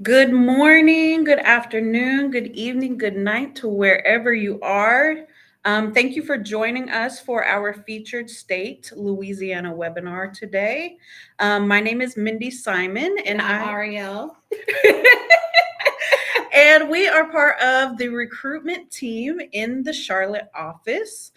Good morning, good afternoon, good evening, good night to wherever you are. Thank you for joining us for our featured state, Louisiana webinar today. My name is Mindy Simon, And I'm Arielle. and we are part of the recruitment team in the Charlotte office.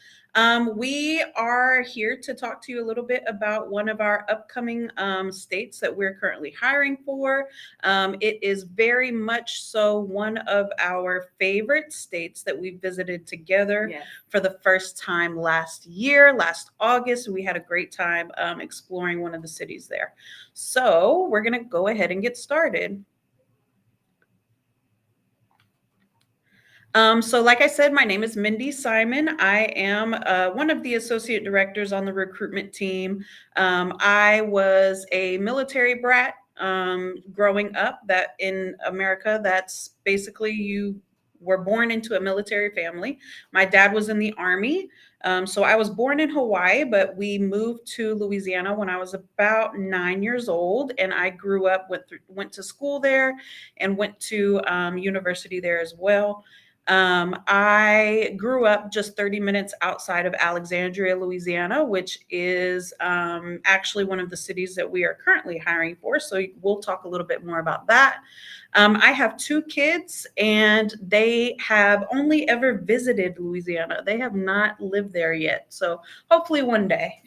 We are here to talk to you a little bit about one of our upcoming states that we're currently hiring for. It is very much so one of our favorite states that we visited together Yes. for the first time last year, last August. We had a great time exploring one of the cities there. So we're going to go ahead and get started. So, like I said, my name is Mindy Simon. I am one of the associate directors on the recruitment team. I was a military brat growing up. That in America, that's basically you were born into a military family. My dad was in the army. So I was born in Hawaii, but we moved to Louisiana when I was about 9 years old, and I grew up went to school there, and went to university there as well. I grew up just 30 minutes outside of Alexandria, Louisiana, which is actually one of the cities that we are currently hiring for. So we'll talk a little bit more about that. I have two kids, and they have only ever visited Louisiana. They have not lived there yet. So hopefully one day.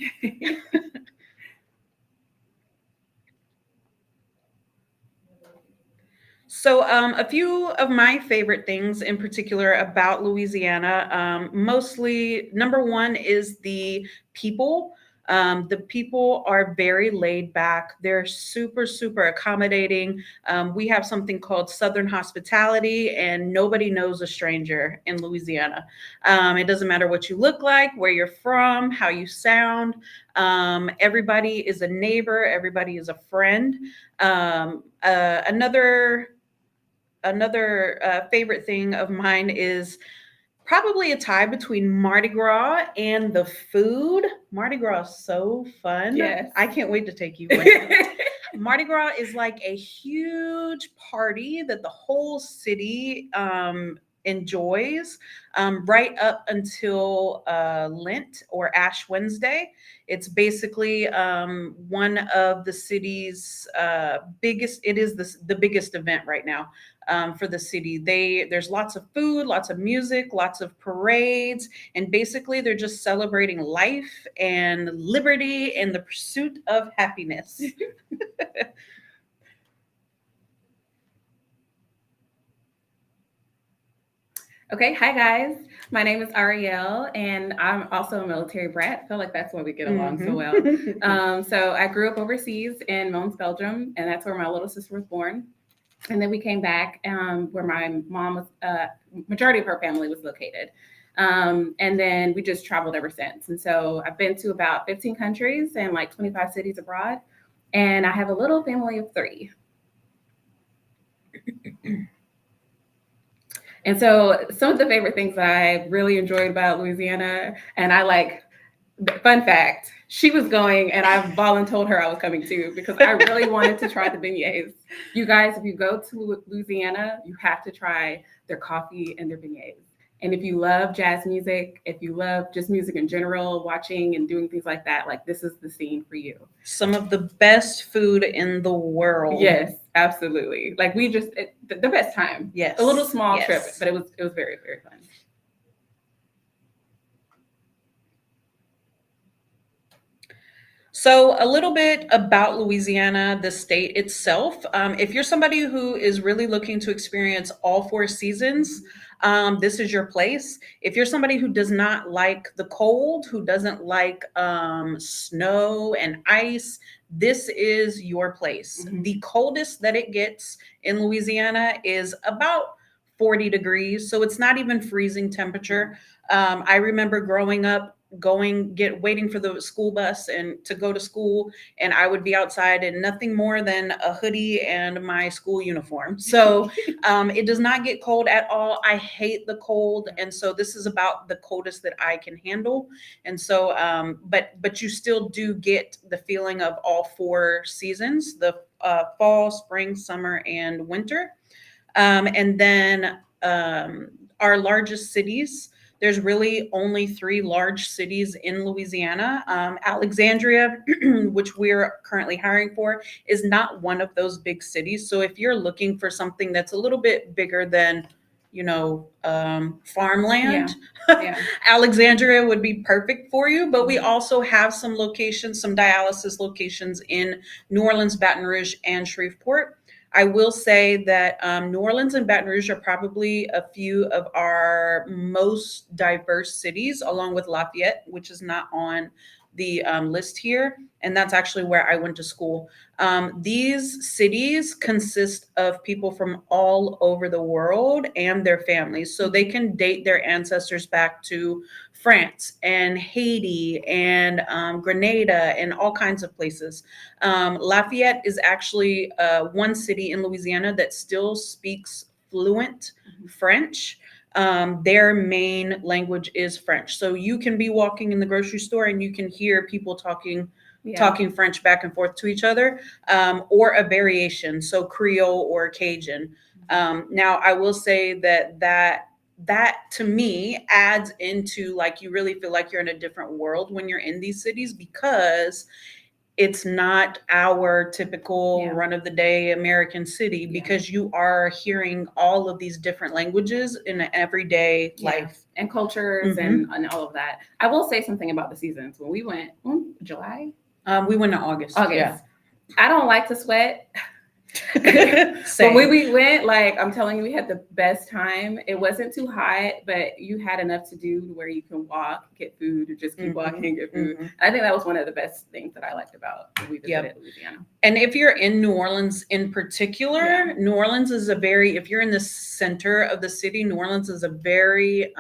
So, a few of my favorite things in particular about Louisiana, mostly number one is the people. The people are very laid back. They're super, super accommodating. We have something called Southern hospitality, and nobody knows a stranger in Louisiana. It doesn't matter what you look like, where you're from, how you sound. Everybody is a neighbor, everybody is a friend. Another favorite thing of mine is probably a tie between Mardi Gras and the food. Mardi Gras is so fun. Yes. I can't wait to take you. Mardi Gras is like a huge party that the whole city enjoys right up until Lent or Ash Wednesday. It's basically one of the city's biggest. It is the biggest event right now for the city. There's lots of food, lots of music, lots of parades, and basically they're just celebrating life and liberty and the pursuit of happiness. Okay, hi guys. My name is Arielle, and I'm also a military brat. I feel like that's why we get along so well. So I grew up overseas in Mons, Belgium, and that's where my little sister was born. And then we came back where my mom was, majority of her family was located. And then we just traveled ever since. And so I've been to about 15 countries and like 25 cities abroad. And I have a little family of three. And so some of the favorite things that I really enjoyed about Louisiana, and I like, fun fact, she was going and I volunteered her I was coming too because I really wanted to try the beignets. You guys, if you go to Louisiana, you have to try their coffee and their beignets. And if you love jazz music, if you love just music in general, watching and doing things like that, like this is the scene for you. Some of the best food in the world. Yes, absolutely. Like we just the best time. Yes. A little small Yes. trip, but it was very very fun. So, a little bit about Louisiana, the state itself. If you're somebody who is really looking to experience all four seasons, this is your place. If you're somebody who does not like the cold, who doesn't like snow and ice, this is your place. Mhm. The coldest that it gets in Louisiana is about 40 degrees. So, it's not even freezing temperature. I remember growing up waiting for the school bus and to go to school, and I would be outside in nothing more than a hoodie and my school uniform. So it does not get cold at all. I hate the cold, and so this is about the coldest that I can handle. And so but you still do get the feeling of all four seasons. The fall, spring, summer, and winter. And then our largest cities, there's really only three large cities in Louisiana. Alexandria, which we're currently hiring for, is not one of those big cities. So if you're looking for something that's a little bit bigger than, farmland, Yeah. Alexandria would be perfect for you. But we also have some locations, some dialysis locations in New Orleans, Baton Rouge, and Shreveport. I will say that New Orleans and Baton Rouge are probably a few of our most diverse cities, along with Lafayette, which is not on the list here. And that's actually where I went to school. These cities consist of people from all over the world and their families. So they can date their ancestors back to France and Haiti and Grenada and all kinds of places. Lafayette is actually one city in Louisiana that still speaks fluent French. Their main language is French. So you can be walking in the grocery store and you can hear people talking French back and forth to each other, or a variation, so Creole or Cajun. Now, I will say that to me adds into, like, you really feel like you're in a different world when you're in these cities, because it's not our typical run of the day American city, because you are hearing all of these different languages in an everyday life and cultures and all of that. I will say something about the seasons. When we went, July? We went in August. Yeah. I don't like to sweat. But when we went, like, I'm telling you, we had the best time. It wasn't too hot, but you had enough to do where you can walk, get food, or just keep walking and get food. I think that was one of the best things that I liked about when we visited Louisiana. And if you're in New Orleans in particular, New Orleans is if you're in the center of the city, New Orleans is a very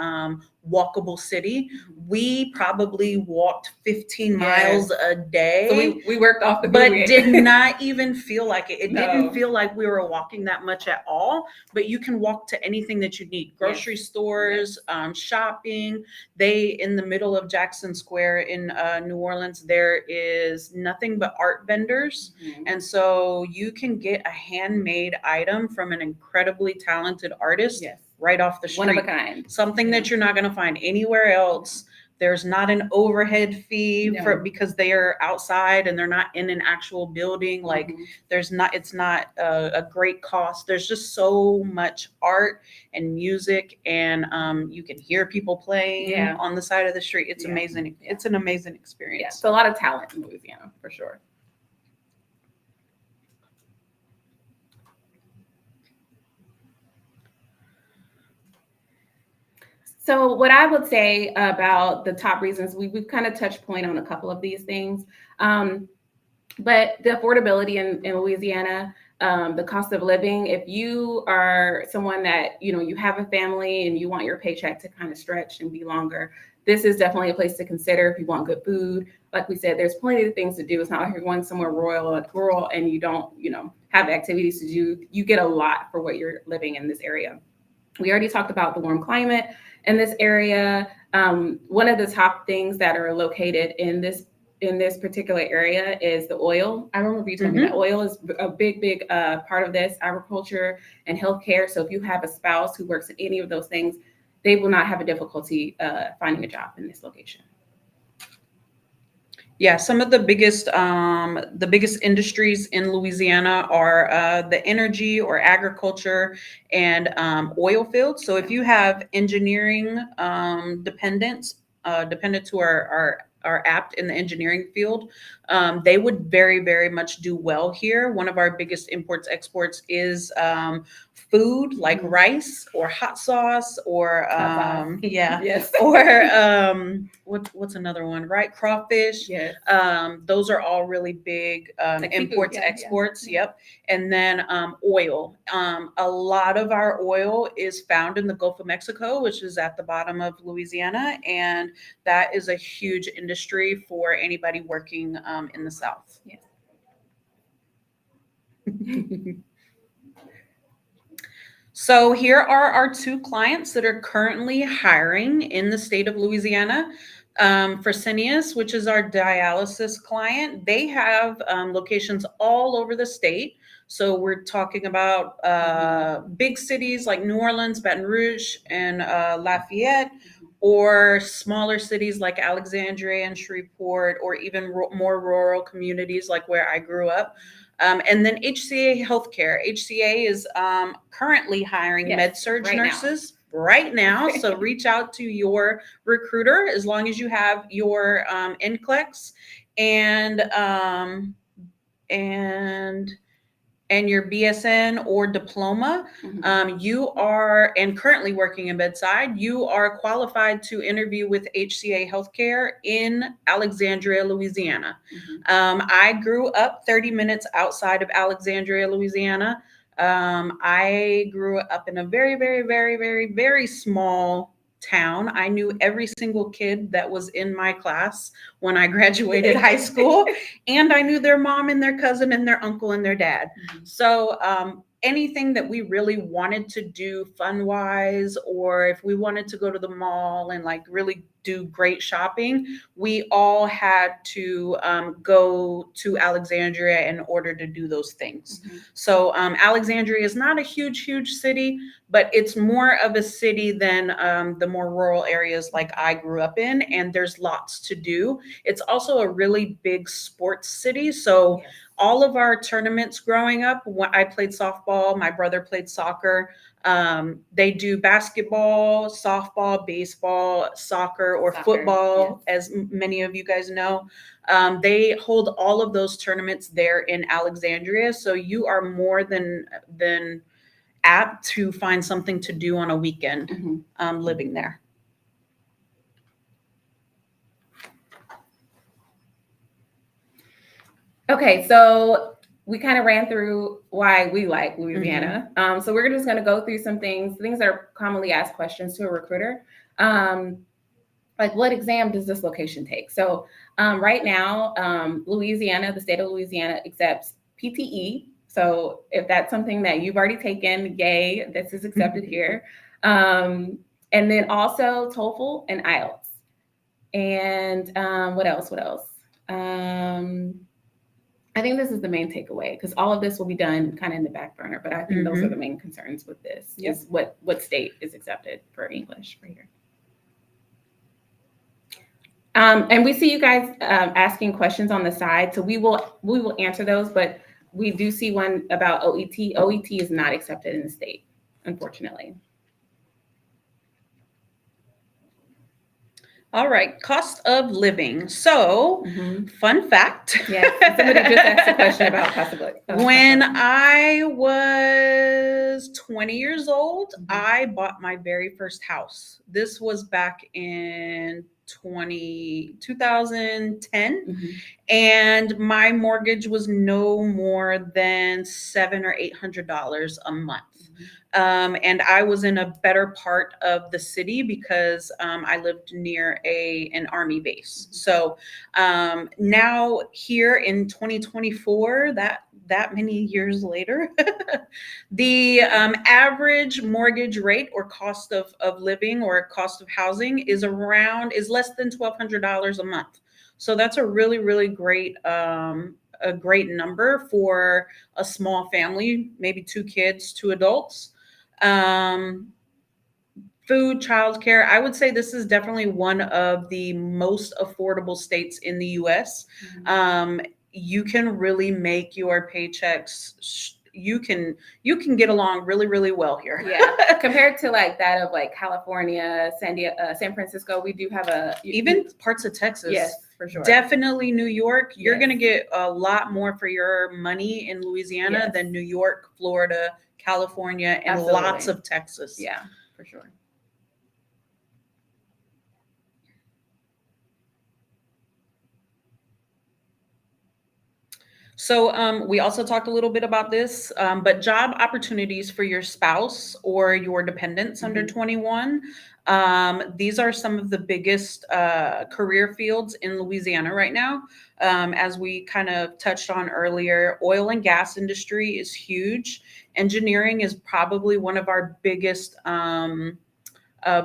walkable city. We probably walked 15 miles a day. So we worked off the but did not even feel like it. It didn't feel like we were walking that much at all. But you can walk to anything that you need: grocery stores, shopping. In the middle of Jackson Square in New Orleans, there is nothing but art vendors. And so you can get a handmade item from an incredibly talented artist right off the street. One of a kind. Something that you're not going to find anywhere else. There's not an overhead fee because they are outside and they're not in an actual building. Like it's not a great cost. There's just so much art and music, and you can hear people playing on the side of the street. It's amazing. It's an amazing experience. Yeah, so a lot of talent in Louisiana for sure. So what I would say about the top reasons, we've kind of touched point on a couple of these things, but the affordability in Louisiana, the cost of living, if you are someone that, you have a family and you want your paycheck to kind of stretch and be longer, this is definitely a place to consider if you want good food. Like we said, there's plenty of things to do. It's not like you're going somewhere rural and you don't, have activities to do. You get a lot for what you're living in this area. We already talked about the warm climate in this area. One of the top things that are located in this particular area is the oil. I remember you told me that oil is a big part of this, agriculture and healthcare. So if you have a spouse who works in any of those things, they will not have a difficulty finding a job in this location. Yeah, some of the biggest industries in Louisiana are the energy or agriculture and oil fields. So if you have engineering dependents who are apt in the engineering field, they would very, very much do well here. One of our biggest imports exports is food, like rice or hot sauce or or what's another one, right? Crawfish. Yes. Those are all really big imports, exports. Yep. And then oil. A lot of our oil is found in the Gulf of Mexico, which is at the bottom of Louisiana, and that is a huge industry for anybody working in the South. Yes. So here are our two clients that are currently hiring in the state of Louisiana. Fresenius, which is our dialysis client, they have locations all over the state. So we're talking about big cities like New Orleans, Baton Rouge, and Lafayette, or smaller cities like Alexandria and Shreveport, or even more rural communities like where I grew up. And then HCA Healthcare. HCA is currently hiring med-surg nurses right now. So reach out to your recruiter as long as you have your NCLEX and and and your BSN or diploma, you are, and currently working in bedside, you are qualified to interview with HCA Healthcare in Alexandria, Louisiana. I grew up 30 minutes outside of Alexandria, Louisiana. I grew up in a very, very, very, very, very small town. I knew every single kid that was in my class when I graduated high school, and I knew their mom and their cousin and their uncle and their dad. So anything that we really wanted to do fun wise, or if we wanted to go to the mall and like really do great shopping, we all had to go to Alexandria in order to do those things. So Alexandria is not a huge city, but it's more of a city than the more rural areas like I grew up in, and there's lots to do. It's also a really big sports city. So all of our tournaments growing up, I played softball, my brother played soccer. They do basketball, softball, baseball, soccer, or football, as many of you guys know. They hold all of those tournaments there in Alexandria. So you are more than apt to find something to do on a weekend living there. Okay, so we kind of ran through why we like Louisiana. So we're just going to go through some things that are commonly asked questions to a recruiter. Like, what exam does this location take? So right now, Louisiana, the state of Louisiana, accepts PTE. So if that's something that you've already taken, yay, this is accepted here. And then also TOEFL and IELTS. And what else? I think this is the main takeaway, because all of this will be done kind of in the back burner, but I think those are the main concerns with this, is what state is accepted for English for here. And we see you guys asking questions on the side, so we will answer those, but we do see one about OET. OET is not accepted in the state, unfortunately. All right, cost of living. So, fun fact. Yes, somebody just asked a question about cost of living. When I was 20 years old, I bought my very first house. This was back in 2010, and my mortgage was no more than $700 or $800 a month. And I was in a better part of the city because I lived near an army base. So now here in 2024, that many years later, the average mortgage rate or cost of living or cost of housing is less than $1,200 a month. So that's a really, really great a great number for a small family, maybe 2 kids, 2 adults. Food, childcare. I would say this is definitely one of the most affordable states in the US. You can really make your paychecks. You can get along really, really well here. Yeah, compared to like that of like California, San Francisco, we do have even parts of Texas. Yes, for sure. Definitely New York. You're going to get a lot more for your money in Louisiana than New York, Florida, California, and lots of Texas. Yeah, for sure. So we also talked a little bit about this, but job opportunities for your spouse or your dependents under 21. These are some of the biggest career fields in Louisiana right now. As we kind of touched on earlier, oil and gas industry is huge. Engineering is probably one of our biggest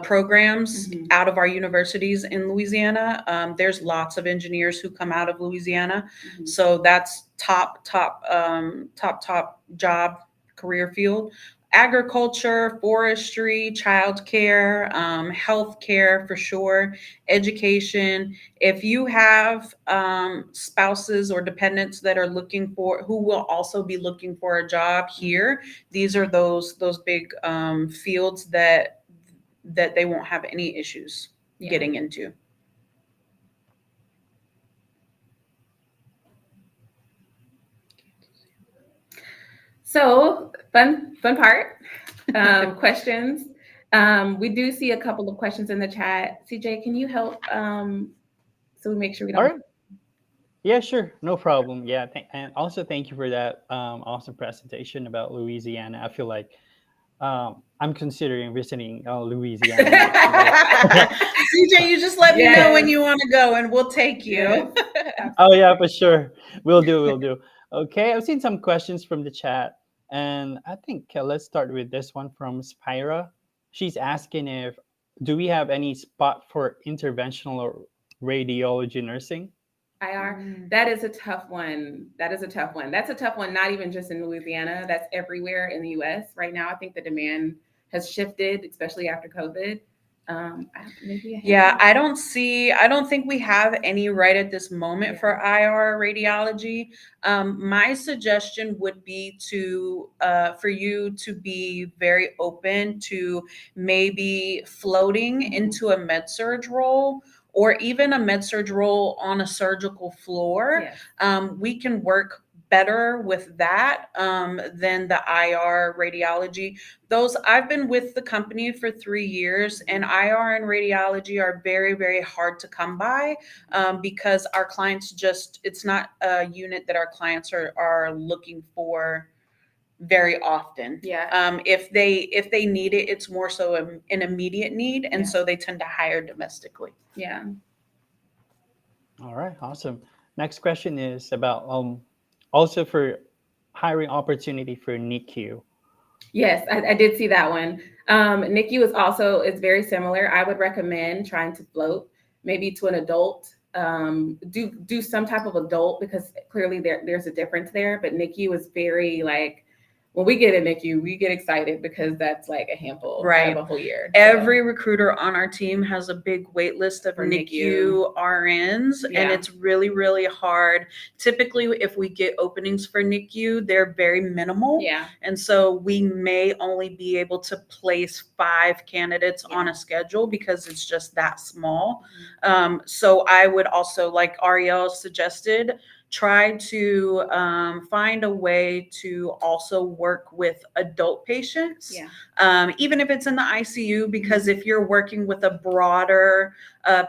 programs out of our universities in Louisiana. There's lots of engineers who come out of Louisiana, so that's top job career field. Agriculture, forestry, childcare, healthcare for sure, education. If you have spouses or dependents that are looking for, who will also be looking for a job here, these are those big fields that they won't have any issues getting into. So fun part. Questions. We do see a couple of questions in the chat. CJ, can you help so we make sure we All don't? right. Yeah, sure. No problem. Yeah. And also, thank you for that awesome presentation about Louisiana. I feel like I'm considering visiting Louisiana next year. CJ, you just let me know when you want to go and we'll take you. Oh, yeah, for sure. We'll do. We'll do. Okay. I've seen some questions from the chat. And I think let's start with this one from Spira. She's asking if do we have any spot for interventional or radiology nursing? IR. That is a tough one. That's a tough one. Not even just in Louisiana. That's everywhere in the U.S. right now. I think the demand has shifted, especially after COVID. I don't think we have any right at this moment for IR radiology. My suggestion would be for you to be very open to maybe floating into a med surge role, or even a med surge role on a surgical floor. We can work better with that than the IR radiology. I've been with the company for 3 years, and IR and radiology are very, very hard to come by because our clients it's not a unit that our clients are looking for very often. If they need it, it's more so an immediate need, and so they tend to hire domestically. All right, awesome. Next question is about also for hiring opportunity for NICU. Yes, I did see that one. NICU is very similar. I would recommend trying to float maybe to an adult. Do some type of adult, because clearly there's a difference there. But NICU is very like, when we get in NICU, we get excited because that's like a handful of a whole year. Every recruiter on our team has a big wait list of NICU RNs, and it's really, really hard. Typically, if we get openings for NICU, they're very minimal. And so we may only be able to place 5 candidates on a schedule because it's just that small. So I would also, like Arielle suggested, try to find a way to also work with adult patients, even if it's in the ICU, because if you're working with a broader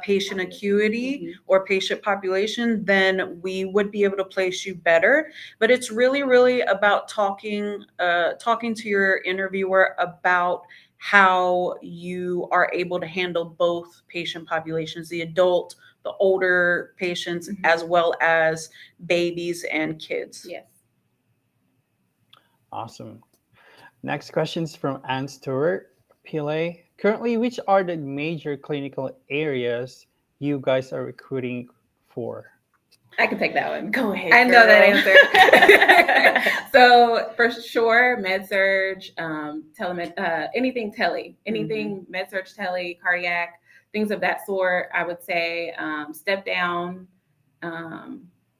patient acuity or patient population, then we would be able to place you better. But it's really, really about talking to your interviewer about how you are able to handle both patient populations, the adult, the older patients, as well as babies and kids. Awesome. Next question is from Ann Stewart, PLA. Currently, which are the major clinical areas you guys are recruiting for? I can take that one. Go ahead. I know that answer. So for sure, med surge, anything tele, med surge tele, cardiac, things of that sort. I would say step down.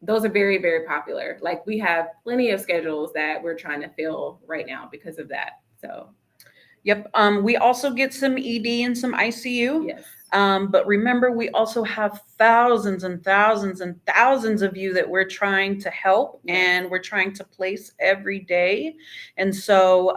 Those are very, very popular. Like, we have plenty of schedules that we're trying to fill right now because of that. So, we also get some ED and some ICU. But remember, we also have thousands and thousands and thousands of you that we're trying to help and we're trying to place every day. And so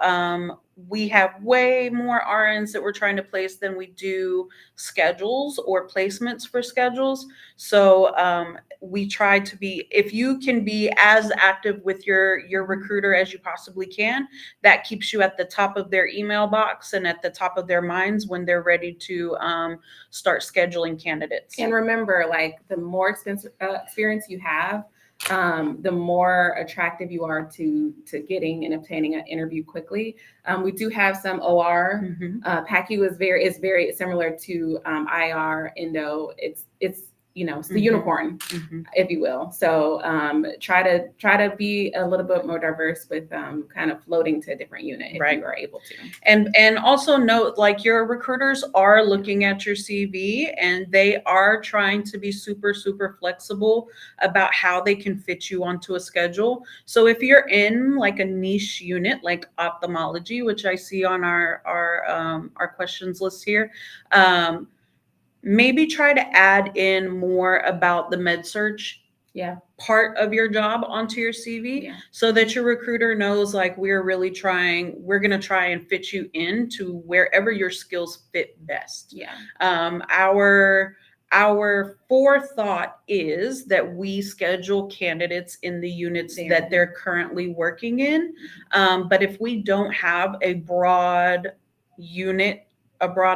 we have way more RNs that we're trying to place than we do schedules or placements for schedules. So we try to be, if you can be as active with your recruiter as you possibly can, that keeps you at the top of their email box and at the top of their minds when they're ready to start scheduling candidates. And remember, like, the more experience you have, the more attractive you are to getting and obtaining an interview quickly. We do have some OR. PACU is very similar to IR, endo. It's it's the unicorn, if you will. So try to be a little bit more diverse with kind of floating to a different unit if you are able to. And also note, like, your recruiters are looking at your CV and they are trying to be super, super flexible about how they can fit you onto a schedule. So if you're in like a niche unit like ophthalmology, which I see on our questions list here, maybe try to add in more about the med surg part of your job onto your CV so that your recruiter knows, like, we're going to try and fit you into wherever your skills fit best. Our forethought is that we schedule candidates in the units that they're currently working in. But if we don't have a broad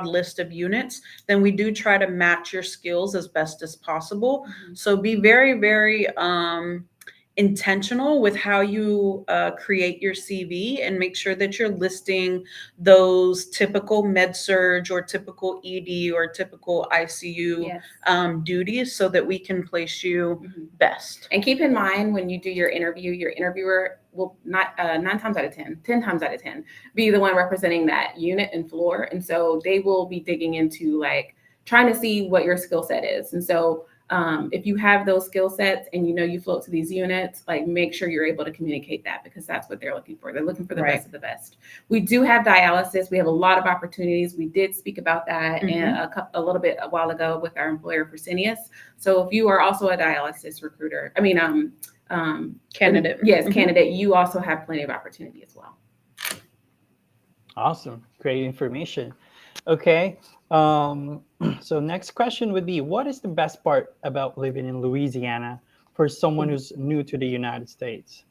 list of units, then we do try to match your skills as best as possible. So be very, very intentional with how you create your CV and make sure that you're listing those typical med surg or typical ED or typical ICU duties so that we can place you best. And keep in mind, when you do your interview, your interviewer will not 10 times out of 10 be the one representing that unit and floor. And so they will be digging into, like, trying to see what your skill set is. And so if you have those skill sets and you float to these units, like, make sure you're able to communicate that, because that's what they're looking for. They're looking for the best of the best. We do have dialysis. We have a lot of opportunities. We did speak about that a little bit a while ago with our employer, Fresenius. So if you are also a dialysis recruiter, candidate. Candidate, you also have plenty of opportunity as well. Awesome. Great information. Okay. So next question would be, what is the best part about living in Louisiana for someone who's new to the United States?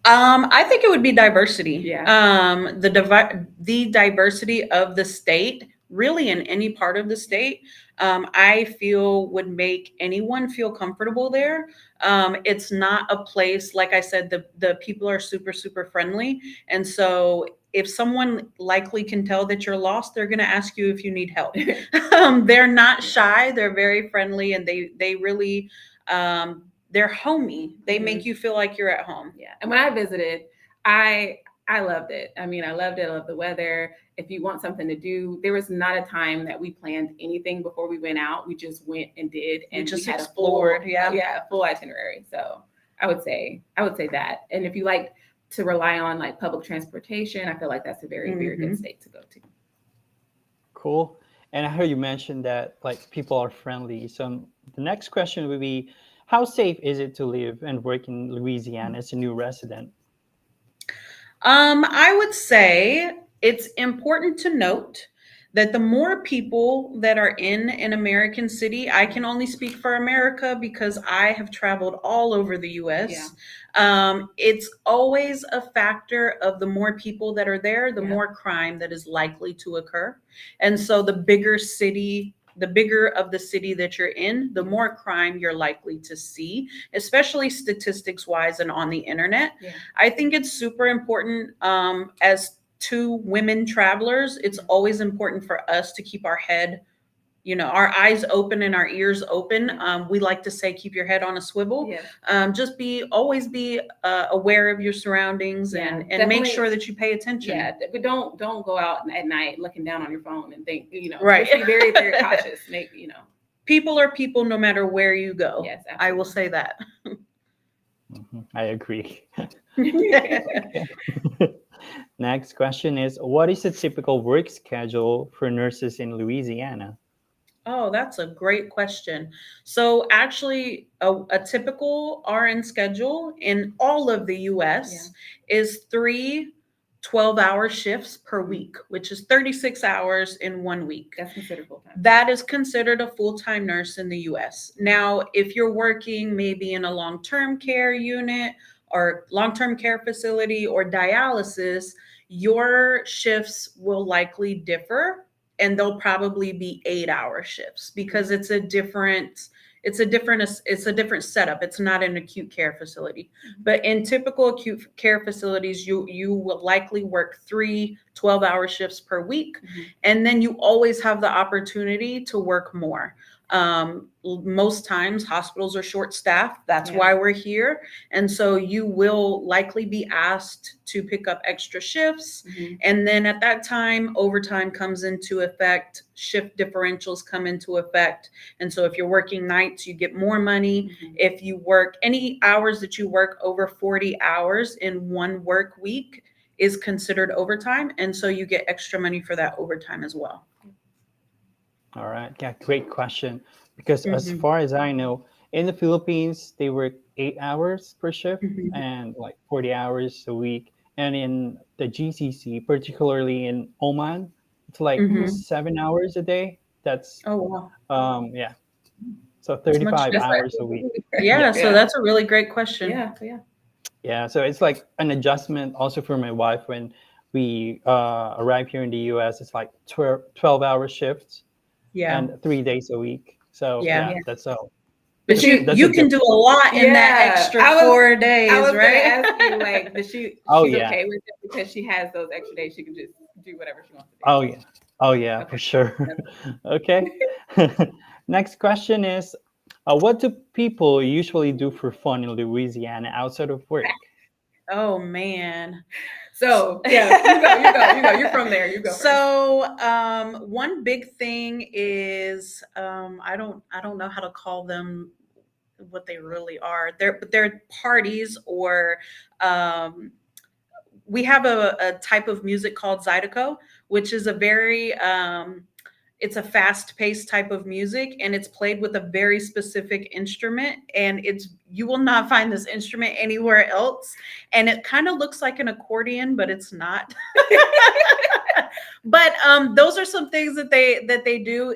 I think it would be diversity. The diversity of the state, really, in any part of the state, I feel would make anyone feel comfortable there. It's not a place, like I said, the people are super, super friendly. And so if someone likely can tell that you're lost, they're going to ask you if you need help. They're not shy. They're very friendly, and they really, they're homey. They make you feel like you're at home. And when I visited, I loved it. I loved it. I loved the weather. If you want something to do, there was not a time that we planned anything before we went out. We just went and did, and we just had explored. a full itinerary. So I would say that. And if you like to rely on, like, public transportation, I feel like that's a very, very good state to go to. Cool. And I heard you mention that, like, people are friendly. So the next question would be, how safe is it to live and work in Louisiana as a new resident? I would say it's important to note that the more people that are in an American city, I can only speak for America because I have traveled all over the US. It's always a factor of the more people that are there, the more crime that is likely to occur. And so the bigger of the city that you're in, the more crime you're likely to see, especially statistics wise and on the internet. I think it's super important, as two women travelers, it's always important for us to keep our head, our eyes open and our ears open. We like to say, keep your head on a swivel. Just always be aware of your surroundings and make sure that you pay attention. But don't go out at night looking down on your phone and think, right. Just be very, very cautious. People are people no matter where you go. Yes, absolutely. I will say that. I agree. Next question is, what is a typical work schedule for nurses in Louisiana? Oh, that's a great question. So actually, a typical RN schedule in all of the US is 3 12-hour shifts per week, which is 36 hours in 1 week. That's considered full-time. That is considered a full-time nurse in the US. Now, if you're working maybe in a long-term care unit or long-term care facility or dialysis, your shifts will likely differ, and they'll probably be 8-hour shifts because it's a different it's a different setup. It's not an acute care facility. But in typical acute care facilities, you will likely work 3 12-hour shifts per week. And then you always have the opportunity to work more. Most times hospitals are short staffed. That's why we're here. And so you will likely be asked to pick up extra shifts. And then at that time, overtime comes into effect, shift differentials come into effect. And so if you're working nights, you get more money. If you work any hours that you work over 40 hours in one work week is considered overtime. And so you get extra money for that overtime as well. All right. Yeah, great question. Because as far as I know, in the Philippines, they work 8 hours per shift and like 40 hours a week. And in the GCC, particularly in Oman, it's like 7 hours a day. That's, Oh, wow. yeah. So It's much 35 different. hours a week. Yeah, so that's a really great question. Yeah, so it's like an adjustment also for my wife when we arrive here in the US. It's like 12-hour shifts and 3 days a week. So Yeah. that's all. But you can do a lot in that extra 4 days, I was right? gonna ask you, like, she's okay with it because she has those extra days. She can just do whatever she wants to do. Oh yeah, for sure. Okay. Next question is, what do people usually do for fun in Louisiana outside of work? Oh man. So yeah, you go. You're from there. You go. So one big thing is I don't know how to call them what they really are. They're parties or we have a type of music called Zydeco, which is a very it's a fast-paced type of music, and it's played with a very specific instrument, and you will not find this instrument anywhere else. And it kind of looks like an accordion, but it's not. But those are some things that they do.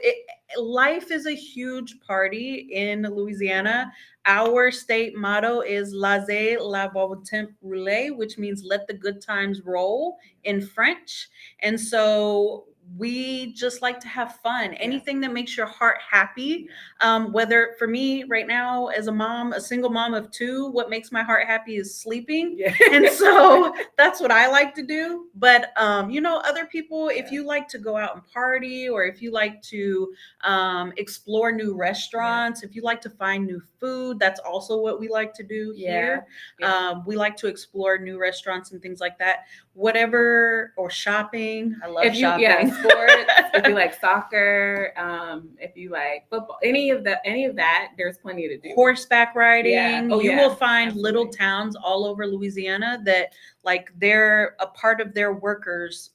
Life is a huge party in Louisiana. Our state motto is Laissez la bon temps rouler, which means let the good times roll in French. And so we just like to have fun. Anything that makes your heart happy. Whether for me right now as a mom, a single mom of 2, what makes my heart happy is sleeping. And so that's what I like to do. But other people, if you like to go out and party, or if you like to explore new restaurants, if you like to find new food, that's also what we like to do here. We like to explore new restaurants and things like that. Whatever, or shopping. I love shopping. Sports, if you like soccer, if you like football, any of that, there's plenty to do. Horseback riding. You will find absolutely. little towns all over Louisiana that like they're a part of their workers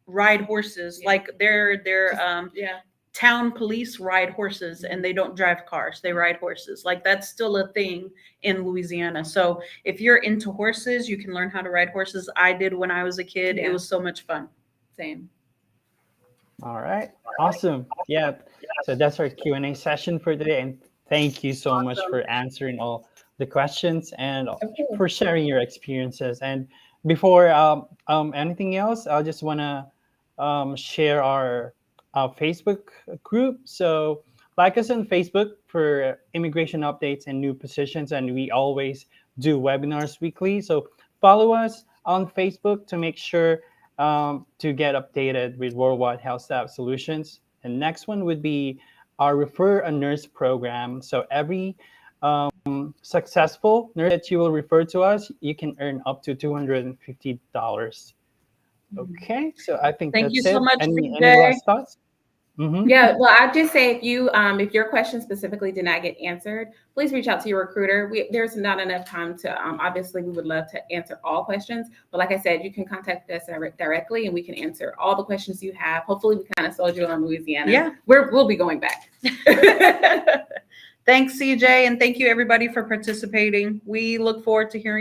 ride horses. Like their town police ride horses, and they don't drive cars. They ride horses. Like that's still a thing in Louisiana. So if you're into horses, you can learn how to ride horses. I did when I was a kid. It was so much fun. Same. All right. Awesome. Yeah. So that's our Q&A session for today. And thank you so much for answering all the questions and for sharing your experiences. And before anything else, I just want to share our Facebook group. So like us on Facebook for immigration updates and new positions. And we always do webinars weekly. So follow us on Facebook to make sure to get updated with Worldwide Health Staff Solutions. And next one would be our Refer a Nurse program. So every successful nurse that you will refer to us, you can earn up to $250. Okay, so I think Thank that's you so it. much, Any CJ. last thoughts? Yeah, well, I'd just say if your question specifically did not get answered, please reach out to your recruiter. There's not enough time to, obviously we would love to answer all questions, but like I said, you can contact us directly and we can answer all the questions you have. Hopefully we kind of sold you on Louisiana. Yeah. We'll be going back. Thanks, CJ, and thank you everybody for participating. We look forward to hearing